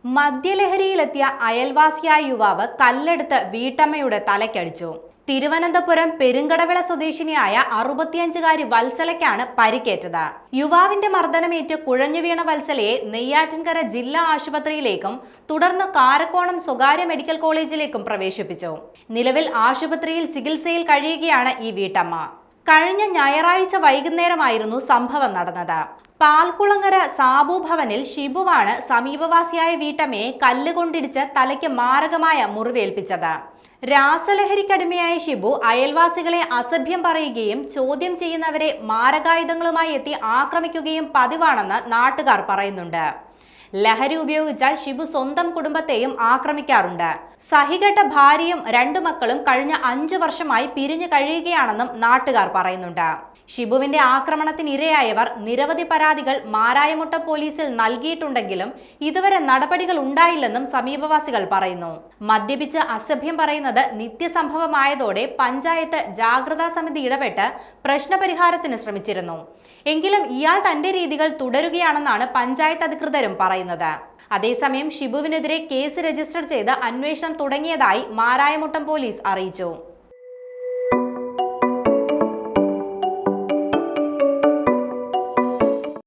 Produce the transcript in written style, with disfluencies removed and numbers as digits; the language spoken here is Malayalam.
മദ്യലഹരിയിലെത്തിയ അയൽവാസിയായ യുവാവ് കല്ലെടുത്ത് വീട്ടമ്മയുടെ തലയ്ക്കടിച്ചു. തിരുവനന്തപുരം പെരുങ്കടവിള സ്വദേശിനിയായ 65-കാരി വത്സലയ്ക്കാണ് പരിക്കേറ്റത്. യുവാവിന്റെ മർദ്ദനമേറ്റ് കുഴഞ്ഞു വീണ വത്സലയെ നെയ്യാറ്റിൻകര ജില്ലാ ആശുപത്രിയിലേക്കും തുടർന്ന് കാരക്കോണം സ്വകാര്യ മെഡിക്കൽ കോളേജിലേക്കും പ്രവേശിപ്പിച്ചു. നിലവിൽ ആശുപത്രിയിൽ ചികിത്സയിൽ കഴിയുകയാണ് ഈ വീട്ടമ്മ. കഴിഞ്ഞ ഞായറാഴ്ച വൈകുന്നേരമായിരുന്നു സംഭവം നടന്നത്. പാൽക്കുളങ്ങര സാബു ഭവനിൽ ഷിബുവാണ് സമീപവാസിയായ വീട്ടമ്മയെ കല്ലുകൊണ്ടിടിച്ച് തലയ്ക്ക് മാരകമായ മുറിവേൽപ്പിച്ചത്. രാസലഹരിക്കടിമയായ ഷിബു അയൽവാസികളെ അസഭ്യം പറയുകയും ചോദ്യം ചെയ്യുന്നവരെ മാരകായുധങ്ങളുമായി എത്തി ആക്രമിക്കുകയും പതിവാണെന്ന് നാട്ടുകാർ പറയുന്നുണ്ട്. ലഹരി ഉപയോഗിച്ചാൽ ഷിബു സ്വന്തം കുടുംബത്തെയും ആക്രമിക്കാറുണ്ട്. സഹികെട്ട ഭാര്യയും 2 മക്കളും കഴിഞ്ഞ 5 വർഷമായി പിരിഞ്ഞു കഴിയുകയാണെന്നും നാട്ടുകാർ പറയുന്നുണ്ട്. ഷിബുവിന്റെ ആക്രമണത്തിനിരയായവർ നിരവധി പരാതികൾ മാരായമുട്ടം പോലീസിൽ നൽകിയിട്ടുണ്ടെങ്കിലും ഇതുവരെ നടപടികൾ ഉണ്ടായില്ലെന്നും സമീപവാസികൾ പറയുന്നു. മദ്യപിച്ച് അസഭ്യം പറയുന്നത് നിത്യസംഭവമായതോടെ പഞ്ചായത്ത് ജാഗ്രതാ സമിതി ഇടപെട്ട് പ്രശ്നപരിഹാരത്തിന് ശ്രമിച്ചിരുന്നു. എങ്കിലും ഇയാൾ തന്റെ രീതികൾ തുടരുകയാണെന്നാണ് പഞ്ചായത്ത് അധികൃതരും പറയുന്നത്. അതേസമയം ഷിബുവിനെതിരെ കേസ് രജിസ്റ്റർ ചെയ്ത് അന്വേഷണം തുടങ്ങിയതായി മാരായമുട്ടം പോലീസ് അറിയിച്ചു.